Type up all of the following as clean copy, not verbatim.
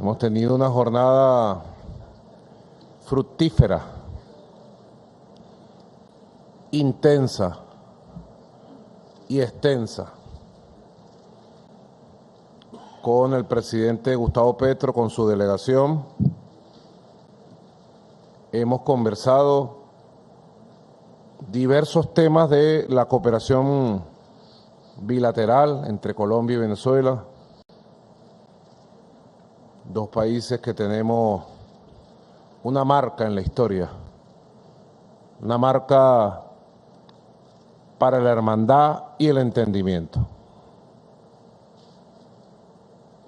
Hemos tenido una jornada fructífera, intensa y extensa con el presidente Gustavo Petro, con su delegación. Hemos conversado diversos temas de la cooperación bilateral entre Colombia y Venezuela, dos países que tenemos una marca en la historia, una marca para la hermandad y el entendimiento.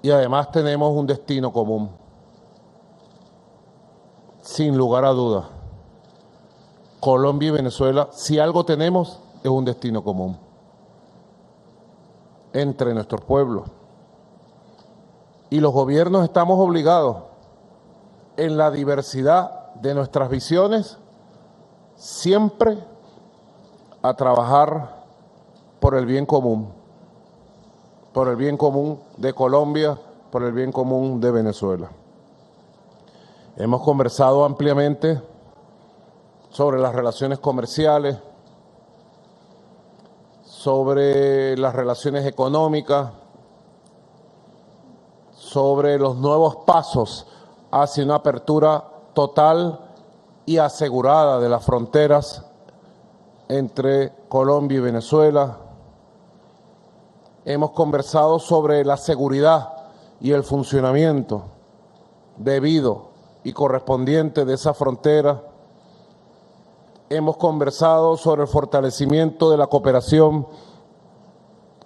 Y además tenemos un destino común, sin lugar a dudas. Colombia y Venezuela, si algo tenemos, es un destino común entre nuestros pueblos. Y los gobiernos estamos obligados, en la diversidad de nuestras visiones, siempre a trabajar por el bien común de Colombia, por el bien común de Venezuela. Hemos conversado ampliamente sobre las relaciones comerciales, sobre las relaciones económicas, sobre los nuevos pasos hacia una apertura total y asegurada de las fronteras entre Colombia y Venezuela. Hemos conversado sobre la seguridad y el funcionamiento debido y correspondiente de esa frontera. Hemos conversado sobre el fortalecimiento de la cooperación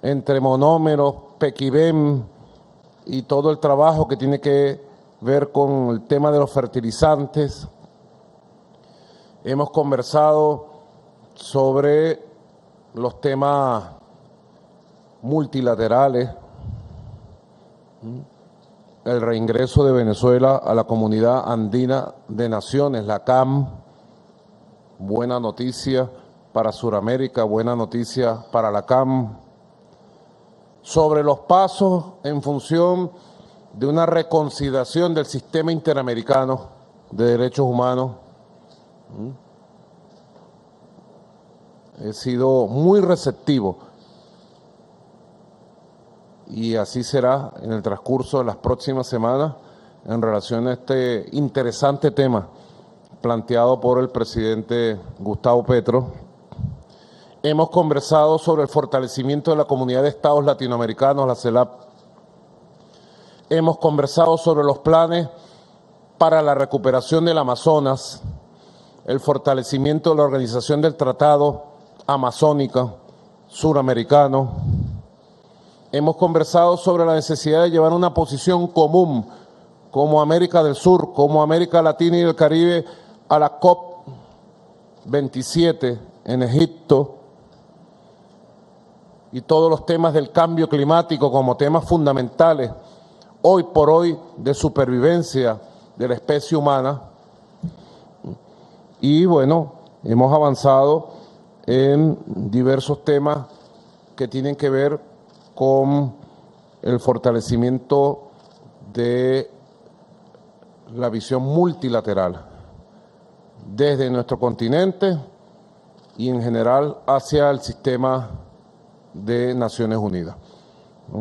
entre monómeros, Pequibem y todo el trabajo que tiene que ver con el tema de los fertilizantes. Hemos conversado sobre los temas multilaterales, el reingreso de Venezuela a la Comunidad Andina de Naciones, la CAM, buena noticia para Sudamérica, buena noticia para la CAM, sobre los pasos en función de una reconsideración del sistema interamericano de derechos humanos. He sido muy receptivo y así será en el transcurso de las próximas semanas en relación a este interesante tema planteado por el presidente Gustavo Petro. Hemos conversado sobre el fortalecimiento de la Comunidad de Estados Latinoamericanos, la CELAC. Hemos conversado sobre los planes para la recuperación del Amazonas, el fortalecimiento de la Organización del Tratado Amazónica Suramericano. Hemos conversado sobre la necesidad de llevar una posición común como América del Sur, como América Latina y el Caribe a la COP27 en Egipto, y todos los temas del cambio climático como temas fundamentales hoy por hoy de supervivencia de la especie humana. Y bueno, hemos avanzado en diversos temas que tienen que ver con el fortalecimiento de la visión multilateral desde nuestro continente y en general hacia el sistema de Naciones Unidas.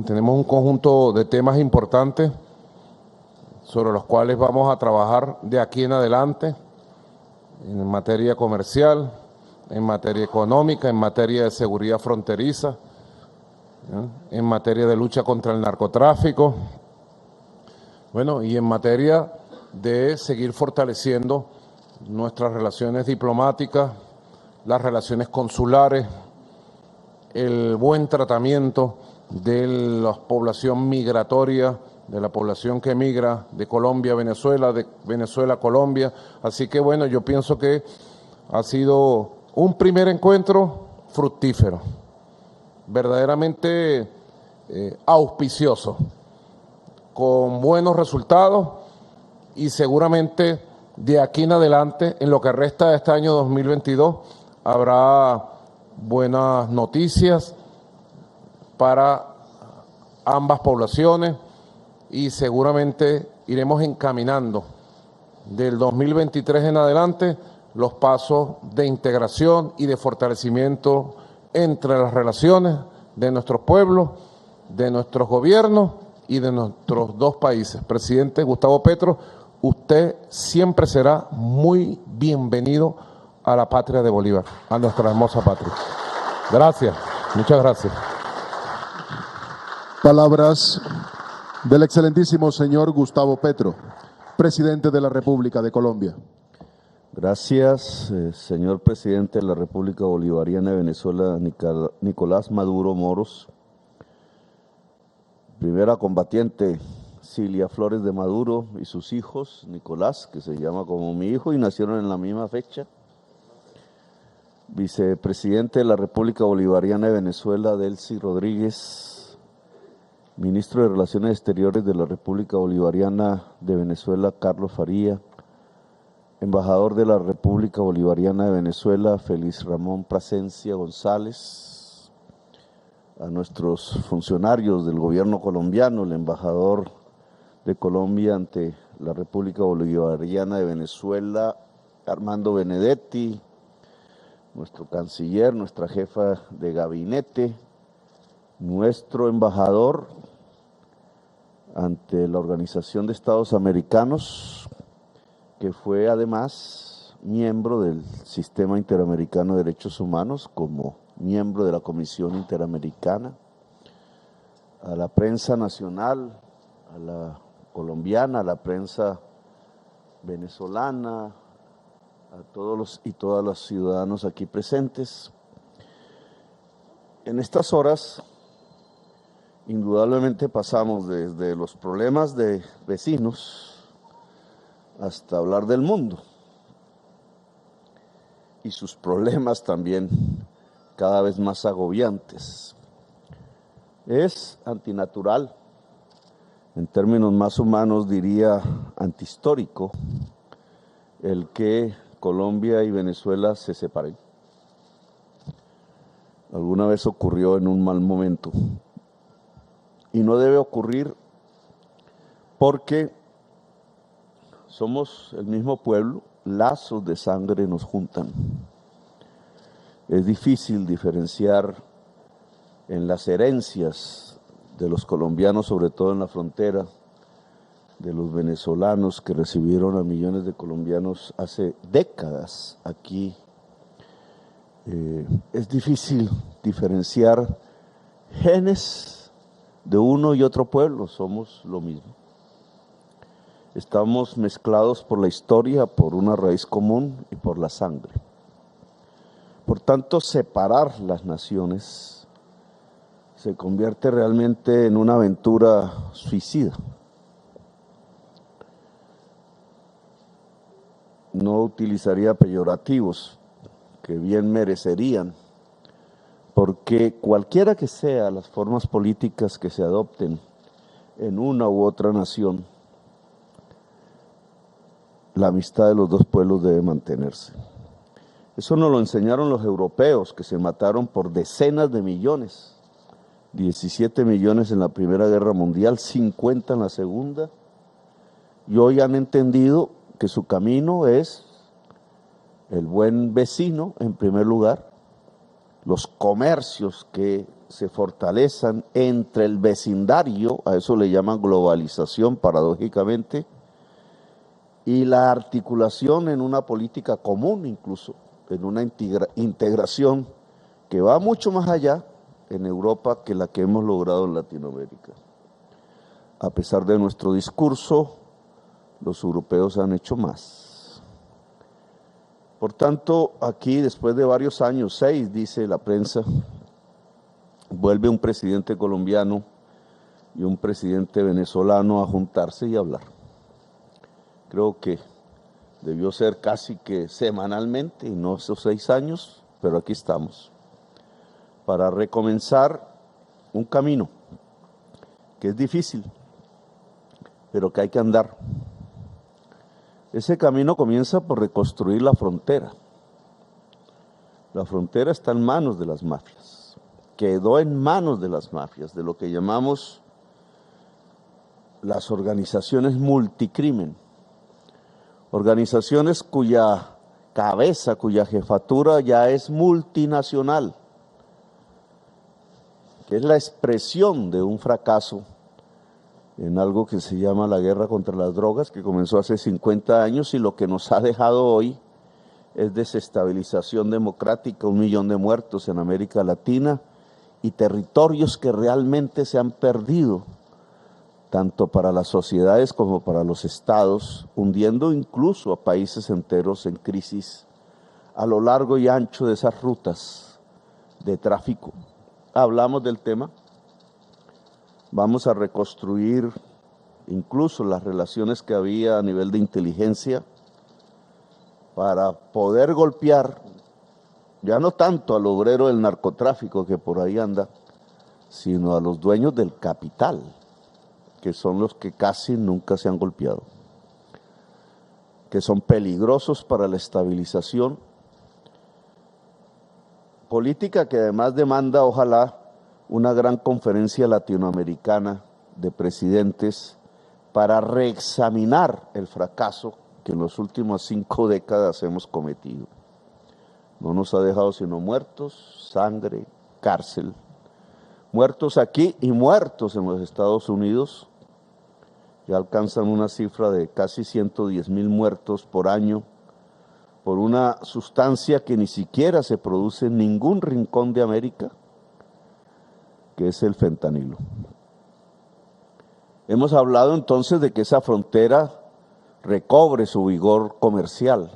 Tenemos un conjunto de temas importantes sobre los cuales vamos a trabajar de aquí en adelante en materia comercial, en materia económica, en materia de seguridad fronteriza, en materia de lucha contra el narcotráfico, bueno, y en materia de seguir fortaleciendo nuestras relaciones diplomáticas, las relaciones consulares, el buen tratamiento de la población migratoria, de la población que migra de Colombia a Venezuela, de Venezuela a Colombia. Así que bueno, yo pienso que ha sido un primer encuentro fructífero, verdaderamente auspicioso, con buenos resultados y seguramente de aquí en adelante, en lo que resta de este año 2022, habrá buenas noticias para ambas poblaciones y seguramente iremos encaminando del 2023 en adelante los pasos de integración y de fortalecimiento entre las relaciones de nuestros pueblos, de nuestros gobiernos y de nuestros dos países. Presidente Gustavo Petro, usted siempre será muy bienvenido a la patria de Bolívar, a nuestra hermosa patria. Gracias, muchas gracias. Palabras del excelentísimo señor Gustavo Petro, presidente de la República de Colombia. Gracias, señor presidente de la República Bolivariana de Venezuela, Nicolás Maduro Moros. Primera combatiente, Cilia Flores de Maduro y sus hijos, Nicolás, que se llama como mi hijo y nacieron en la misma fecha. Vicepresidente de la República Bolivariana de Venezuela, Delcy Rodríguez. Ministro de Relaciones Exteriores de la República Bolivariana de Venezuela, Carlos Faría. Embajador de la República Bolivariana de Venezuela, Félix Ramón Plasencia González. A nuestros funcionarios del gobierno colombiano, el embajador de Colombia ante la República Bolivariana de Venezuela, Armando Benedetti, nuestro canciller, nuestra jefa de gabinete, nuestro embajador ante la Organización de Estados Americanos, que fue además miembro del Sistema Interamericano de Derechos Humanos como miembro de la Comisión Interamericana, a la prensa nacional, a la colombiana, a la prensa venezolana, a todos los y todas los ciudadanos aquí presentes. En estas horas, indudablemente pasamos desde los problemas de vecinos hasta hablar del mundo y sus problemas también cada vez más agobiantes. Es antinatural, en términos más humanos diría antihistórico, el que Colombia y Venezuela se separen. Alguna vez ocurrió en un mal momento y no debe ocurrir porque somos el mismo pueblo, lazos de sangre nos juntan. Es difícil diferenciar en las herencias de los colombianos, sobre todo en la frontera, de los venezolanos que recibieron a millones de colombianos hace décadas aquí. Es difícil diferenciar genes de uno y otro pueblo, somos lo mismo. Estamos mezclados por la historia, por una raíz común y por la sangre. Por tanto, separar las naciones se convierte realmente en una aventura suicida. No utilizaría peyorativos que bien merecerían, porque cualquiera que sean las formas políticas que se adopten en una u otra nación, la amistad de los dos pueblos debe mantenerse. Eso nos lo enseñaron los europeos, que se mataron por decenas de millones, 17 millones en la Primera Guerra Mundial, 50 en la Segunda, y hoy han entendido que su camino es el buen vecino en primer lugar, los comercios que se fortalezan entre el vecindario, a eso le llaman globalización paradójicamente, y la articulación en una política común incluso, en una integración que va mucho más allá en Europa que la que hemos logrado en Latinoamérica. A pesar de nuestro discurso, los europeos han hecho más. Por tanto, aquí después de varios años, 6, dice la prensa, vuelve un presidente colombiano y un presidente venezolano a juntarse y a hablar. Creo que debió ser casi que semanalmente y no esos 6 años, pero aquí estamos para recomenzar un camino que es difícil, pero que hay que andar. Ese camino comienza por reconstruir la frontera. La frontera está en manos de las mafias, quedó en manos de las mafias, de lo que llamamos las organizaciones multicrimen, organizaciones cuya cabeza, cuya jefatura ya es multinacional, que es la expresión de un fracaso en algo que se llama la guerra contra las drogas, que comenzó hace 50 años y lo que nos ha dejado hoy es desestabilización democrática, 1 millón de muertos en América Latina y territorios que realmente se han perdido, tanto para las sociedades como para los estados, hundiendo incluso a países enteros en crisis a lo largo y ancho de esas rutas de tráfico. Hablamos del tema, vamos a reconstruir incluso las relaciones que había a nivel de inteligencia para poder golpear, ya no tanto al obrero del narcotráfico que por ahí anda, sino a los dueños del capital, que son los que casi nunca se han golpeado, que son peligrosos para la estabilización política, que además demanda, ojalá, una gran conferencia latinoamericana de presidentes para reexaminar el fracaso que en las últimas 5 décadas hemos cometido. No nos ha dejado sino muertos, sangre, cárcel. Muertos aquí y muertos en los Estados Unidos. Ya alcanzan una cifra de casi 110,000 muertos por año por una sustancia que ni siquiera se produce en ningún rincón de América, que es el fentanilo. Hemos hablado entonces de que esa frontera recobre su vigor comercial.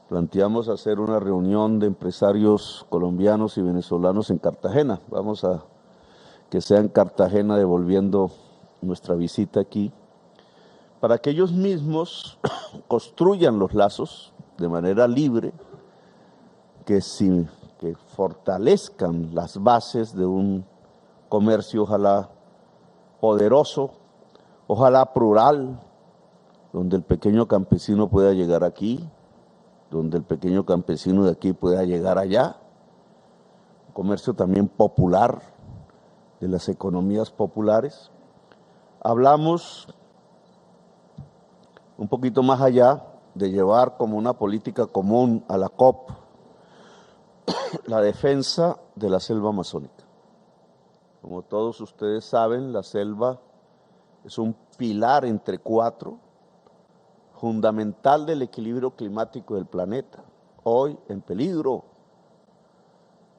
Planteamos hacer una reunión de empresarios colombianos y venezolanos en Cartagena. Vamos a que sea en Cartagena, devolviendo nuestra visita aquí, para que ellos mismos construyan los lazos de manera libre, que fortalezcan las bases de un comercio ojalá poderoso, ojalá plural, donde el pequeño campesino pueda llegar aquí, donde el pequeño campesino de aquí pueda llegar allá, comercio también popular, de las economías populares. Hablamos un poquito más allá de llevar como una política común a la COP la defensa de la selva amazónica. Como todos ustedes saben, la selva es un pilar entre 4, fundamental del equilibrio climático del planeta. Hoy en peligro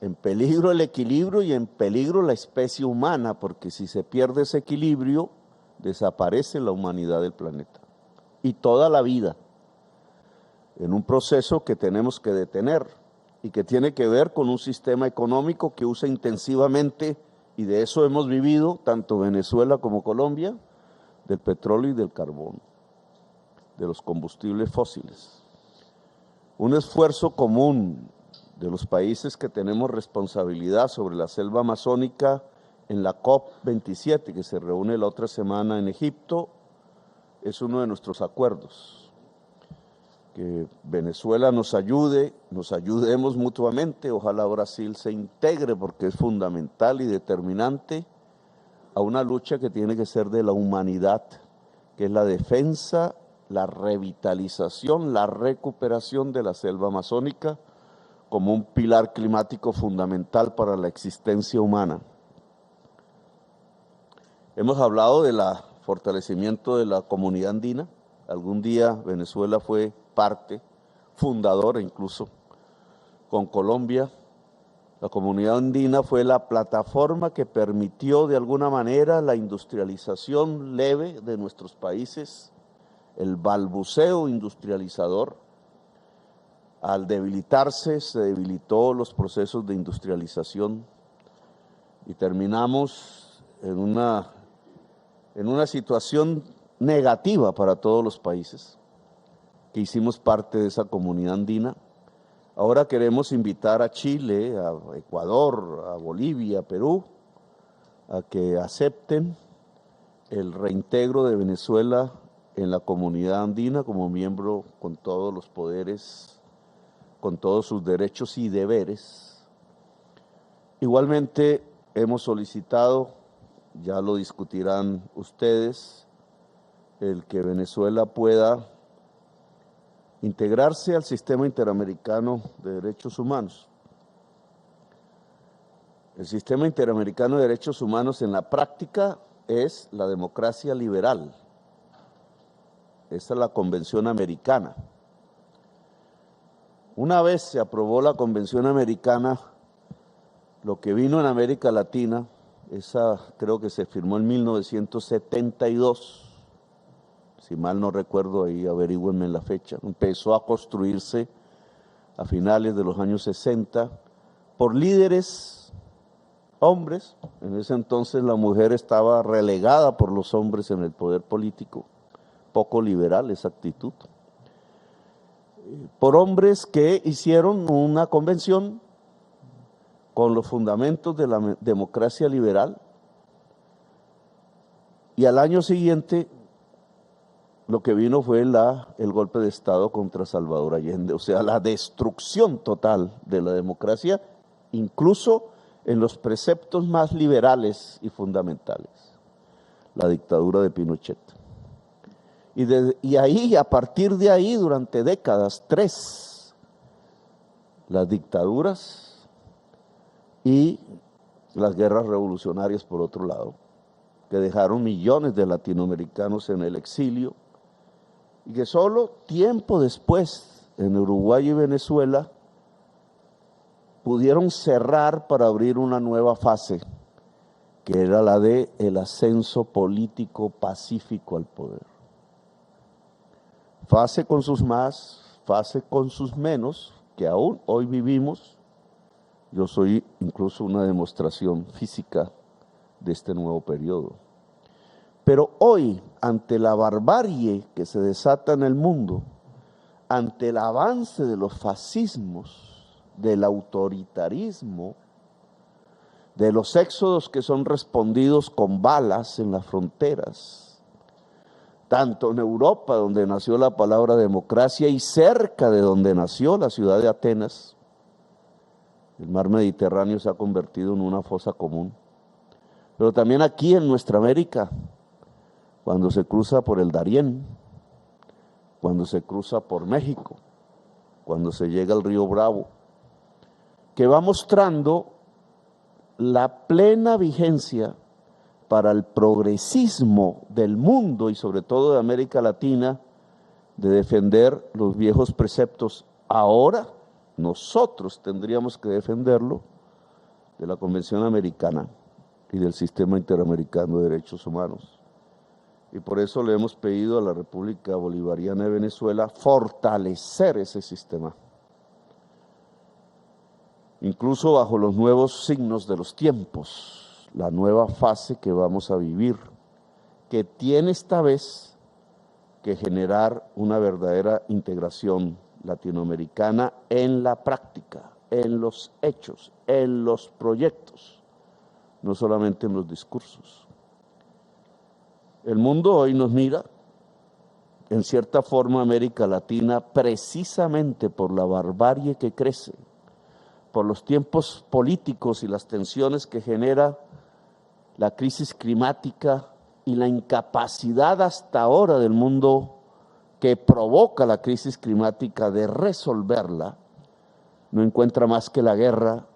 el equilibrio y en peligro la especie humana, porque si se pierde ese equilibrio, desaparece la humanidad del planeta y toda la vida, en un proceso que tenemos que detener y que tiene que ver con un sistema económico que usa intensivamente, y de eso hemos vivido tanto Venezuela como Colombia, del petróleo y del carbón, de los combustibles fósiles. Un esfuerzo común de los países que tenemos responsabilidad sobre la selva amazónica en la COP27, que se reúne la otra semana en Egipto, es uno de nuestros acuerdos. Que Venezuela nos ayudemos mutuamente, ojalá Brasil se integre porque es fundamental y determinante a una lucha que tiene que ser de la humanidad, que es la defensa, la revitalización, la recuperación de la selva amazónica como un pilar climático fundamental para la existencia humana. Hemos hablado del fortalecimiento de la comunidad andina. Algún día Venezuela fue parte fundadora, incluso con Colombia. La comunidad andina fue la plataforma que permitió de alguna manera la industrialización leve de nuestros países, el balbuceo industrializador. Al debilitarse, se debilitó los procesos de industrialización y terminamos en una situación negativa para todos los países que hicimos parte de esa comunidad andina. Ahora queremos invitar a Chile, a Ecuador, a Bolivia, a Perú, a que acepten el reintegro de Venezuela en la comunidad andina como miembro con todos los poderes, con todos sus derechos y deberes. Igualmente hemos solicitado ya lo discutirán ustedes, el que Venezuela pueda integrarse al sistema interamericano de derechos humanos. El sistema interamericano de derechos humanos en la práctica es la democracia liberal. Esa es la Convención Americana. Una vez se aprobó la Convención Americana, lo que vino en América Latina, esa creo que se firmó en 1972, si mal no recuerdo, ahí averígüenme la fecha, empezó a construirse a finales de los años 60 por líderes hombres. En ese entonces la mujer estaba relegada por los hombres en el poder político, poco liberal esa actitud, por hombres que hicieron una convención con los fundamentos de la democracia liberal, y al año siguiente lo que vino fue el golpe de Estado contra Salvador Allende, o sea, la destrucción total de la democracia, incluso en los preceptos más liberales y fundamentales, la dictadura de Pinochet. Y ahí, a partir de ahí, durante décadas, 3, las dictaduras y las guerras revolucionarias por otro lado, que dejaron millones de latinoamericanos en el exilio, y que solo tiempo después, en Uruguay y Venezuela, pudieron cerrar para abrir una nueva fase, que era la de el ascenso político pacífico al poder. Fase con sus más, fase con sus menos, que aún hoy vivimos. Yo soy incluso una demostración física de este nuevo periodo. Pero hoy, ante la barbarie que se desata en el mundo, ante el avance de los fascismos, del autoritarismo, de los éxodos que son respondidos con balas en las fronteras, tanto en Europa, donde nació la palabra democracia, y cerca de donde nació la ciudad de Atenas, el mar Mediterráneo se ha convertido en una fosa común. Pero también aquí en nuestra América, cuando se cruza por el Darién, cuando se cruza por México, cuando se llega al río Bravo, que va mostrando la plena vigencia para el progresismo del mundo y sobre todo de América Latina, de defender los viejos preceptos. Ahora nosotros tendríamos que defenderlo de la Convención Americana y del Sistema Interamericano de Derechos Humanos. Y por eso le hemos pedido a la República Bolivariana de Venezuela fortalecer ese sistema, incluso bajo los nuevos signos de los tiempos, la nueva fase que vamos a vivir, que tiene esta vez que generar una verdadera integración latinoamericana en la práctica, en los hechos, en los proyectos, no solamente en los discursos. El mundo hoy nos mira, en cierta forma América Latina, precisamente por la barbarie que crece, por los tiempos políticos y las tensiones que genera la crisis climática y la incapacidad hasta ahora del mundo que provoca la crisis climática de resolverla, no encuentra más que la guerra,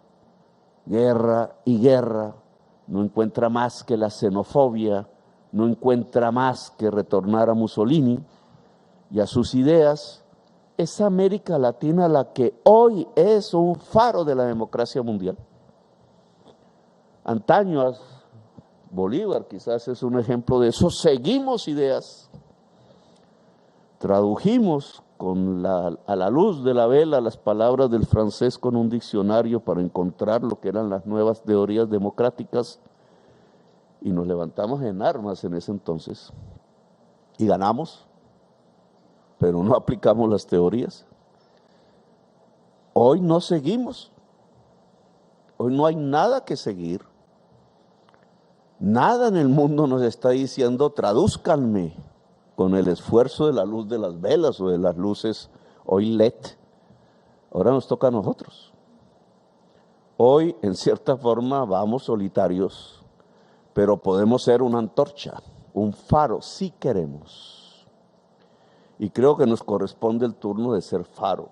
guerra y guerra, no encuentra más que la xenofobia, no encuentra más que retornar a Mussolini y a sus ideas. Es América Latina la que hoy es un faro de la democracia mundial. Antaño, Bolívar quizás es un ejemplo de eso. Seguimos ideas, tradujimos a la luz de la vela las palabras del francés con un diccionario para encontrar lo que eran las nuevas teorías democráticas, y nos levantamos en armas en ese entonces y ganamos, pero no aplicamos las teorías. Hoy no seguimos, hoy no hay nada que seguir. Nada en el mundo nos está diciendo tradúzcanme con el esfuerzo de la luz de las velas o de las luces hoy LED. Ahora nos toca a nosotros. Hoy, en cierta forma, vamos solitarios, pero podemos ser una antorcha, un faro, si queremos. Y creo que nos corresponde el turno de ser faro.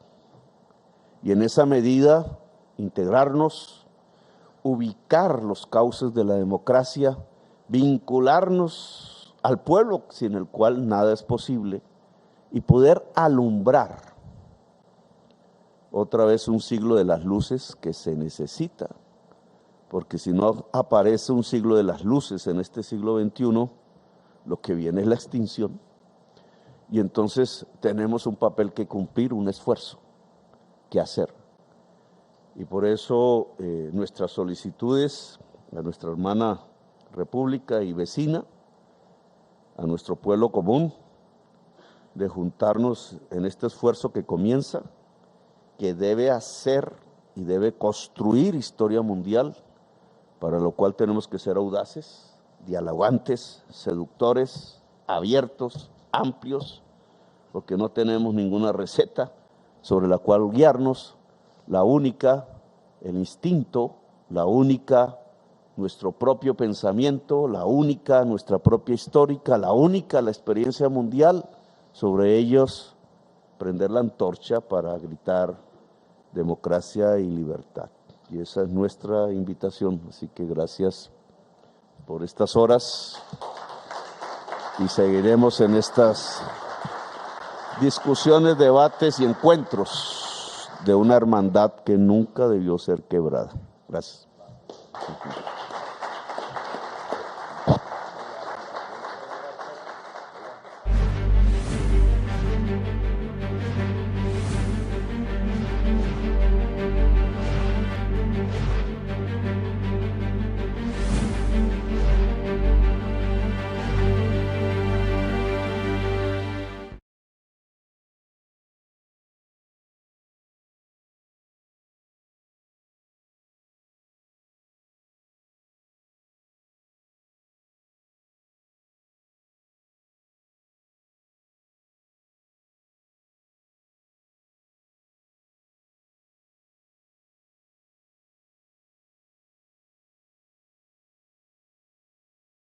Y en esa medida, integrarnos, ubicar los cauces de la democracia, vincularnos al pueblo sin el cual nada es posible y poder alumbrar otra vez un siglo de las luces que se necesita, porque si no aparece un siglo de las luces en este siglo XXI, lo que viene es la extinción. Y entonces tenemos un papel que cumplir, un esfuerzo que hacer. Y por eso nuestras solicitudes a nuestra hermana república y vecina, a nuestro pueblo común, de juntarnos en este esfuerzo que comienza, que debe hacer y debe construir historia mundial, para lo cual tenemos que ser audaces, dialogantes, seductores, abiertos, amplios, porque no tenemos ninguna receta sobre la cual guiarnos. La única, el instinto, la única, nuestro propio pensamiento, la única, nuestra propia histórica, la única, la experiencia mundial. Sobre ellos, prender la antorcha para gritar democracia y libertad. Y esa es nuestra invitación. Así que gracias por estas horas y seguiremos en estas discusiones, debates y encuentros de una hermandad que nunca debió ser quebrada. Gracias.